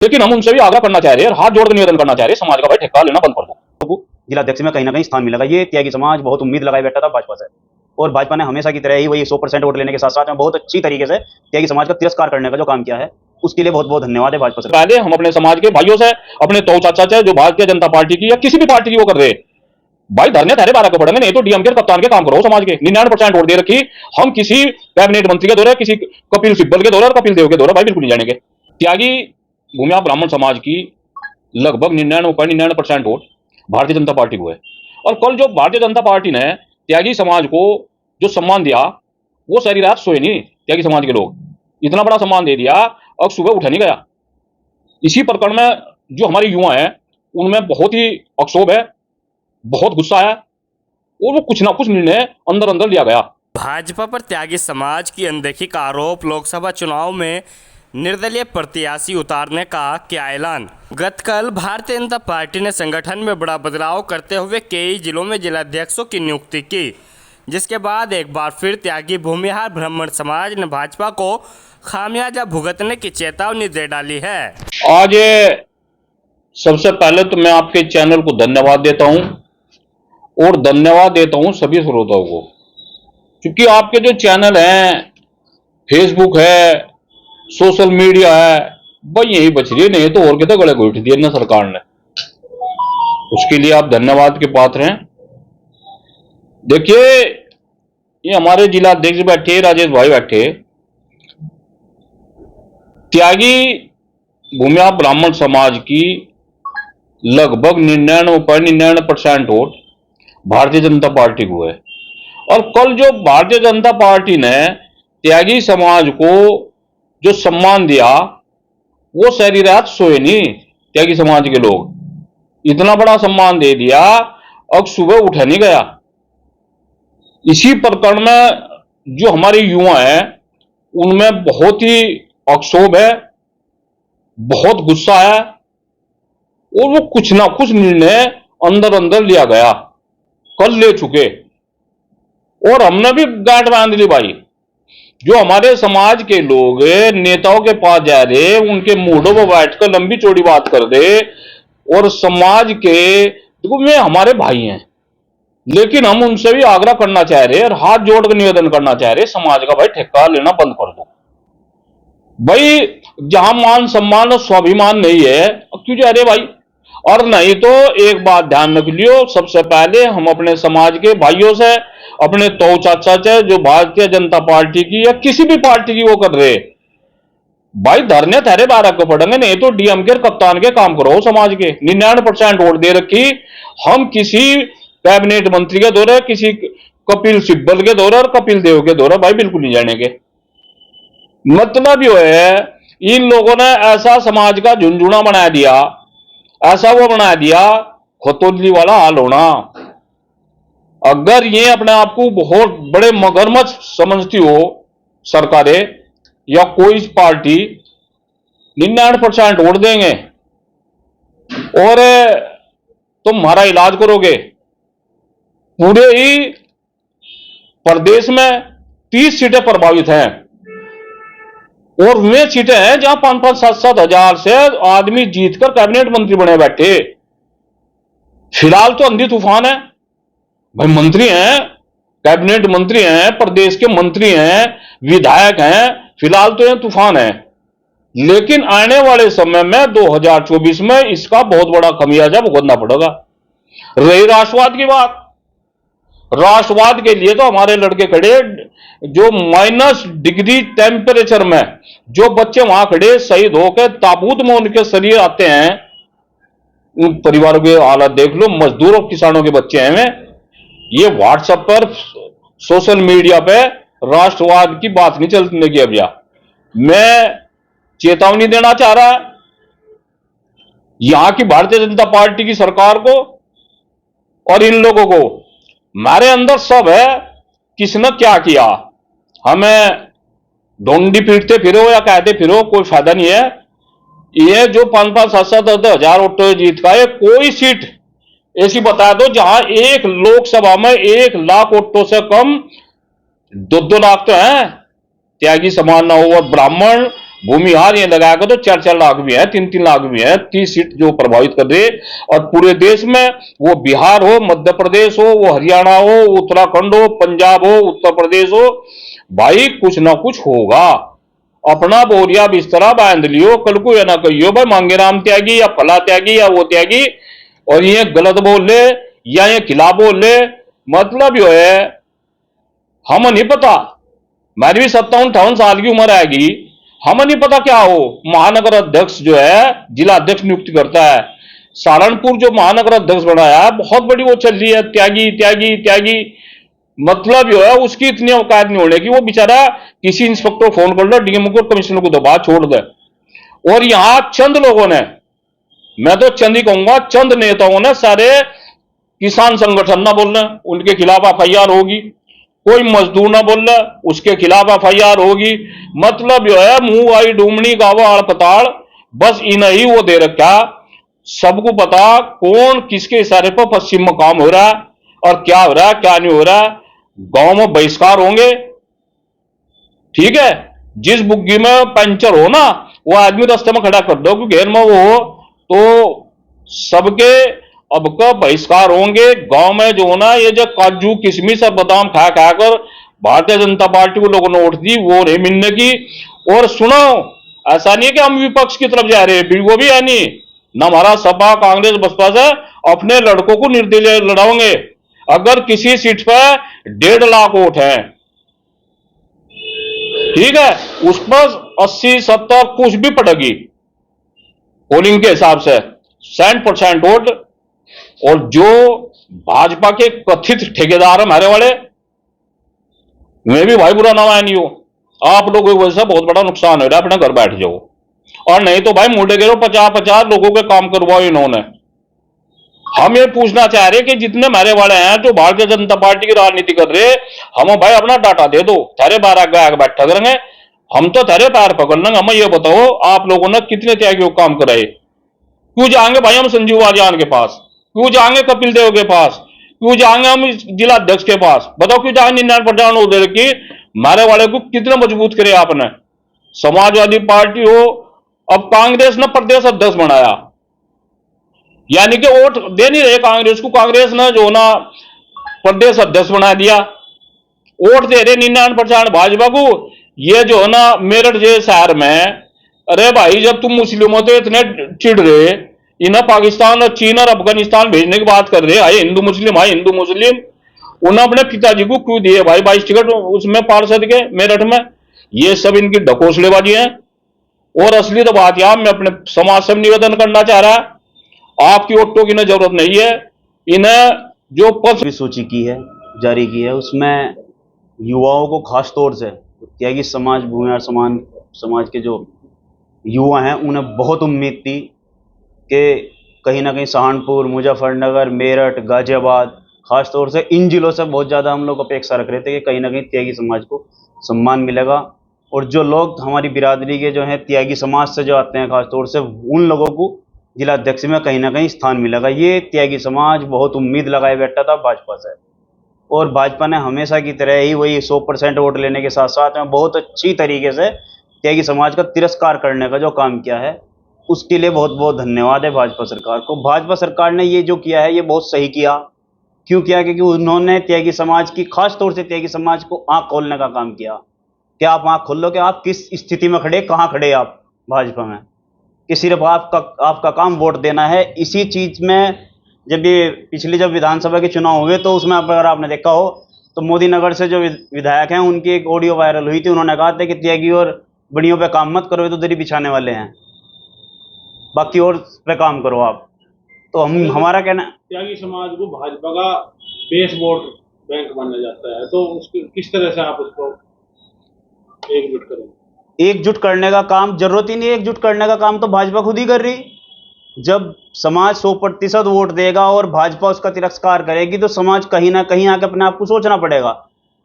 लेकिन हम उनसे भी आग्रह करना चाह रहे हैं, हाथ जोड़कर निवेदन करना चाह रहे हैं, समाज का भाई ठेका लेना बंद कर दो। जिला अध्यक्ष में कहीं ना कहीं स्थान मिलेगा। ये त्यागी समाज बहुत उम्मीद लगाए बैठा था भाजपा से, और भाजपा ने हमेशा की तरह ही वही 100% वोट लेने के साथ साथ में बहुत अच्छी तरीके से त्यागी समाज का तिरस्कार करने का जो काम किया है, उसके लिए बहुत बहुत धन्यवाद है भाजपा से। पहले हम अपने समाज के भाइयों से, अपने तो चाचा से जो भारतीय जनता पार्टी की या किसी भी पार्टी की वो कर रहे भाई, धरने तेरे 12 को पड़ेंगे, नहीं तो डीएम के कप्तान के काम करो। समाज के 99% वोट दे रखी, हम किसी कैबिनेट मंत्री के दौरे, किसी कपिल सिब्बल के दौरे और कपिल देव के दौरे भाई बिल्कुल नहीं जानेंगे। त्यागी भूमिया ब्राह्मण समाज की लगभग 99.99% वोट भारतीय जनता पार्टी को है। और कल जो भारतीय जनता पार्टी ने त्यागी समाज को जो सम्मान दिया, वो सारी रात सोए नहीं। त्यागी समाज के लोग इतना बड़ा सम्मान दे दिया, अब सुबह उठा नहीं गया। इसी प्रकरण में जो हमारे युवा हैं उनमें बहुत ही अक्षोभ है, बहुत गुस्सा है, और वो कुछ ना कुछ निर्णय अंदर अंदर लिया गया। भाजपा पर त्यागी समाज की अनदेखी का आरोप, लोकसभा चुनाव में निर्दलीय प्रत्याशी उतारने का क्या ऐलान। गत कल भारतीय जनता पार्टी ने संगठन में बड़ा बदलाव करते हुए कई जिलों में जिलाध्यक्षों की नियुक्ति की, जिसके बाद एक बार फिर त्यागी भूमिहार ब्राह्मण समाज ने भाजपा को खामियाजा भुगतने की चेतावनी दे डाली है। आज सबसे पहले तो मैं आपके चैनल को धन्यवाद देता हूं, और धन्यवाद देता हूं सभी श्रोताओं को, क्योंकि आपके जो चैनल हैं, फेसबुक है, सोशल मीडिया है, भाई यही बच रही है, नहीं तो और कितना गले घोट दिया ना सरकार ने। उसके लिए आप धन्यवाद के पात्र हैं। देखिए, ये हमारे जिला अध्यक्ष बैठे, राजेश भाई बैठे, त्यागी भूमिया ब्राह्मण समाज की लगभग 99.99% वोट भारतीय जनता पार्टी को है। और कल जो भारतीय जनता पार्टी ने त्यागी समाज को जो सम्मान दिया, वो सारी रात सोए नहीं। त्यागी समाज के लोग इतना बड़ा सम्मान दे दिया, अब सुबह उठा नहीं गया। इसी प्रकरण में जो हमारे युवा हैं उनमें बहुत ही अक्षोभ है, बहुत गुस्सा है, और वो कुछ ना कुछ निर्णय अंदर अंदर लिया गया, कल ले चुके, और हमने भी गांठ बांध ली भाई। जो हमारे समाज के लोग नेताओं के पास जा रहे, उनके मूडों पर बैठकर लंबी चौड़ी बात कर दे, और समाज के देखो में हमारे भाई हैं, लेकिन हम उनसे भी आग्रह करना चाह रहे हैं और हाथ जोड़कर निवेदन करना चाह रहे हैं, समाज का भाई ठेका लेना बंद कर दो। भाई जहां मान सम्मान और स्वाभिमान नहीं है, क्यों जा रहे भाई। और नहीं तो एक बात ध्यान रख लियो, सबसे पहले हम अपने समाज के भाइयों से, अपने तो चाचा से जो भारतीय जनता पार्टी की या किसी भी पार्टी की वो कर रहे भाई, धरने तेरे 12 को पड़ेंगे, नहीं तो डीएम के कप्तान के काम करो। समाज के 99% वोट दे रखी, हम किसी कैबिनेट मंत्री के दौरे, किसी कपिल सिब्बल के दौरे और कपिल देव के दौरे भाई बिल्कुल नहीं जानेंगे। मतलब यो है, इन लोगों ने ऐसा समाज का झुंझुना बना दिया, ऐसा वो बना दिया, खतौली वाला हाल होना। अगर ये अपने आप को बहुत बड़े मगरमच्छ समझती हो सरकारें या कोई पार्टी, 99% वोट देंगे और तुम हमारा इलाज करोगे। पूरे ही प्रदेश में 30 सीटें प्रभावित हैं, और वे सीटें हैं जहां 5-5, 7-7 हजार से आदमी जीतकर कैबिनेट मंत्री बने बैठे। फिलहाल तो अंधी तूफान है भाई, मंत्री हैं, कैबिनेट मंत्री हैं, प्रदेश के मंत्री हैं, विधायक हैं, फिलहाल तो ये तूफान है। लेकिन आने वाले समय में 2024 में इसका बहुत बड़ा खमियाजा भुगतना पड़ेगा। रही राष्ट्रवाद की बात, राष्ट्रवाद के लिए तो हमारे लड़के खड़े, जो -डिग्री टेम्परेचर में जो बच्चे वहां खड़े शहीद होकर ताबूत में उनके शरीर आते हैं, उन परिवारों के हालात देख लो। मजदूरों किसानों के बच्चे हैं। ये व्हाट्सएप पर, सोशल मीडिया पे राष्ट्रवाद की बात नहीं चलने की। अब मैं चेतावनी देना चाह रहा है यहां की भारतीय जनता पार्टी की सरकार को और इन लोगों को, हमारे अंदर सब है, किसने क्या किया, हमें ढोंडी पीटते फिरो या कहते फिरो, कोई फायदा नहीं है। ये जो 5-5, 7-7 हजार वोटों जीत का है, कोई सीट ऐसी बता दो जहां एक लोकसभा में 1 लाख वोटों से कम 2-2 लाख तो हैं त्यागी समाज ना हो, और ब्राह्मण भूमिहार ये लगाएगा तो 4-4 लाख भी है, 3-3 लाख भी है। 30 सीट जो प्रभावित कर दे, और पूरे देश में वो बिहार हो, मध्य प्रदेश हो, वो हरियाणा हो, उत्तराखंड हो, पंजाब हो, उत्तर प्रदेश हो, भाई कुछ ना कुछ होगा। अपना बोरिया बिस्तरा बांध लियो, कल को ये ना कहियो भाई मांगे राम त्यागी या फला त्यागी या वो त्यागी, और ये गलत बोल ले या ये खिलाफ बोल ले, मतलब जो है हम नहीं पता। मेरी भी 57-58 साल की उम्र आएगी, हमें नहीं पता क्या हो। महानगर अध्यक्ष जो है जिला अध्यक्ष नियुक्त करता है। सहारनपुर जो महानगर अध्यक्ष बनाया है, बहुत बड़ी वो चल रही है, त्यागी त्यागी त्यागी, मतलब जो है उसकी इतनी औकात नहीं होने की, वो बेचारा किसी इंस्पेक्टर को फोन कर लो, डीएम को, कमिश्नर को दबा छोड़ दे। और यहां चंद लोगों ने, मैं तो चंद ही कहूंगा, चंद नेताओं ने सारे किसान संगठन ना बोलना, उनके खिलाफ एफआईआर होगी। कोई मजदूर ना बोल रहा, उसके खिलाफ एफआईआर होगी। मतलब जो है मुंह आई डूमनी गावा आड़पताड़, बस इन ही वो दे रखा। सबको पता कौन किसके इशारे पर पश्चिम में काम हो रहा है और क्या हो रहा है क्या नहीं हो रहा है। गांव में बहिष्कार होंगे, ठीक है। जिस बुग्गी में पंचर हो ना, वो आदमी रास्ते में खड़ा कर दो, क्योंकि घेर में वो हो तो सबके अब का बहिष्कार होंगे। गांव में जो ना ये जो काजू किशमिश और बादाम खा खाकर भारतीय जनता पार्टी को लोगों ने वोट दी, वो नहीं मिलने की। और सुनो, ऐसा नहीं है कि हम विपक्ष की तरफ जा रहे हैं, वो भी है नहीं ना। हमारा सपा कांग्रेस बसपा से अपने लड़कों को निर्दलीय लड़ाओगे। अगर किसी सीट पर 1.5 लाख वोट है, ठीक है, उस पर 80-70 कुछ भी पड़ेगी पोलिंग के हिसाब से, 60% वोट। और जो भाजपा के कथित ठेकेदार हमारे वाले, मैं भी भाई बुरा ना नहीं हो, आप लोगों की वजह से बहुत बड़ा नुकसान हो रहा है, अपने घर बैठ जाओ। और नहीं तो भाई मुंडे गिरो, 50-50 लोगों के काम करवाओ इन्होंने। हम ये पूछना चाह रहे कि जितने हमारे वाले हैं जो भारतीय जनता पार्टी की राजनीति कर रहे, हम भाई अपना डाटा दे दो, थारे 12 गायक बैठा करेंगे, हम तो थारे पैर पकड़ लेंगे। हमें ये बताओ आप लोगों ने कितने त्यागियों काम कराए। क्यों जाएंगे भाई हम संजीव वालियान के पास, क्यों जाएंगे कपिल देव के पास, क्यों जाएंगे हम जिला अध्यक्ष के पास, बताओ क्यों जाएंगे 99% उधर की। हमारे वाले को कितना मजबूत करे आपने। समाजवादी पार्टी हो, अब कांग्रेस ने प्रदेश अध्यक्ष बनाया, यानी कि वोट दे नहीं रहे कांग्रेस को, कांग्रेस ने जो ना प्रदेश अध्यक्ष बना दिया। वोट दे रहे 99% भाजपा को। ये जो है ना मेरठ जैसे शहर में, अरे भाई जब तुम मुस्लिमों तो इतने चिढ़ रहे, इन्हें पाकिस्तान और चीन और अफगानिस्तान भेजने की बात कर रहे, हाय हिंदू मुस्लिम, हाय हिंदू मुस्लिम, उन्हें अपने पिताजी को क्यों दिए भाई 22 टिकट उसमें पार्षद के मेरठ में। ये सब इनकी ढकोसलेबाजी है। और असली तो बात यहां मैं अपने समाज से निवेदन करना चाह रहा है, आपकी वोटों की ना जरूरत नहीं है। इन्हें जो पद भी सूची की है, जारी की है, उसमें युवाओं को खास तौर से त्यागी समाज, भूमिहार समाज के जो युवा हैं उन्हें बहुत उम्मीद थी कि कहीं ना कहीं सहारनपुर, मुजफ्फरनगर, मेरठ, गाजियाबाद, खास तौर से इन जिलों से बहुत ज़्यादा हम लोग अपेक्षा रख रहे थे कि कहीं ना कहीं त्यागी समाज को सम्मान मिलेगा। और जो लोग हमारी बिरादरी के जो हैं त्यागी समाज से जो आते हैं, खास तौर से उन लोगों को जिला अध्यक्ष में कहीं ना कहीं स्थान मिलेगा। ये त्यागी समाज बहुत उम्मीद लगाए बैठा था भाजपा से, और भाजपा ने हमेशा की तरह ही वही 100% वोट लेने के साथ साथ में बहुत अच्छी तरीके से त्यागी समाज का तिरस्कार करने का जो काम किया है, उसके लिए बहुत बहुत धन्यवाद है भाजपा सरकार को। भाजपा सरकार ने ये जो किया है ये बहुत सही किया। क्यों किया? क्योंकि उन्होंने त्यागी समाज की, खास तौर से त्यागी समाज को आंख खोलने का काम किया कि आप आंख खोल लो कि आप किस स्थिति में खड़े, कहाँ खड़े आप भाजपा में, कि सिर्फ आपका काम वोट देना है। इसी चीज़ में जब ये पिछले जब विधानसभा के चुनाव हुए तो उसमें अगर आपने देखा हो तो मोदी नगर से जो विधायक हैं उनकी एक ऑडियो वायरल हुई थी। उन्होंने कहा था कि त्यागी और बड़ियों पे काम मत करो, ये तो दरी बिछाने वाले हैं, बाकी और पे काम करो आप। तो हमारा कहना, त्यागी समाज को भाजपा का बेस वोट बैंक माना जाता है, तो उसको किस तरह से आप उसको एकजुट करेंगे? एकजुट करने का काम जरूरत ही नहीं, एकजुट करने का काम तो भाजपा खुद ही कर रही। जब समाज 100% वोट देगा और भाजपा उसका तिरस्कार करेगी तो समाज कहीं ना कहीं आके अपने आप को सोचना पड़ेगा।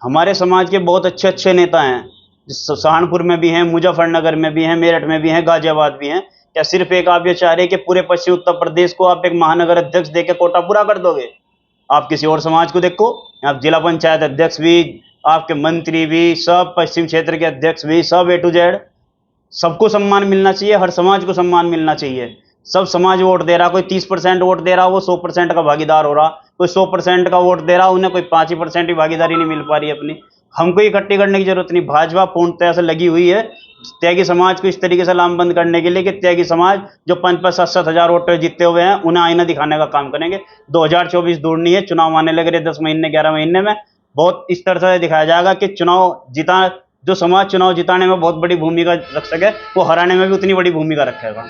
हमारे समाज के बहुत अच्छे अच्छे नेता हैं, सहारनपुर में भी हैं, मुजफ्फरनगर में भी हैं, मेरठ में भी हैं, गाजियाबाद भी हैं। क्या सिर्फ एक आप ये चाह रहे कि पूरे पश्चिम उत्तर प्रदेश को आप एक महानगर अध्यक्ष देके कोटा पूरा कर दोगे? आप किसी और समाज को देखो, आप जिला पंचायत अध्यक्ष भी, आपके मंत्री भी, सब पश्चिम क्षेत्र के अध्यक्ष भी, सब A to Z सबको सम्मान मिलना चाहिए, हर समाज को सम्मान मिलना चाहिए। सब समाज वोट दे रहा, कोई 30% वोट दे रहा, वो 100% का भागीदार हो रहा, कोई 100% का वोट दे रहा, उन्हें कोई 5% ही भागीदारी नहीं मिल पा रही अपनी। हमको इकट्ठी करने की जरूरत नहीं, भाजपा पूर्णतः से लगी हुई है त्यागी समाज को इस तरीके से लामबंद करने के लिए कि त्यागी समाज जो 5-5, 7-7 हजार वोट जीते हुए हैं उन्हें आईना दिखाने का काम करेंगे। 2024 दूर नहीं है, चुनाव आने लग रहे 10 महीने 11 महीने में, बहुत इस तरह से दिखाया जाएगा कि चुनाव जिता जो समाज चुनाव जिताने में बहुत बड़ी भूमिका रख सके, वो हराने में भी उतनी बड़ी भूमिका रखेगा।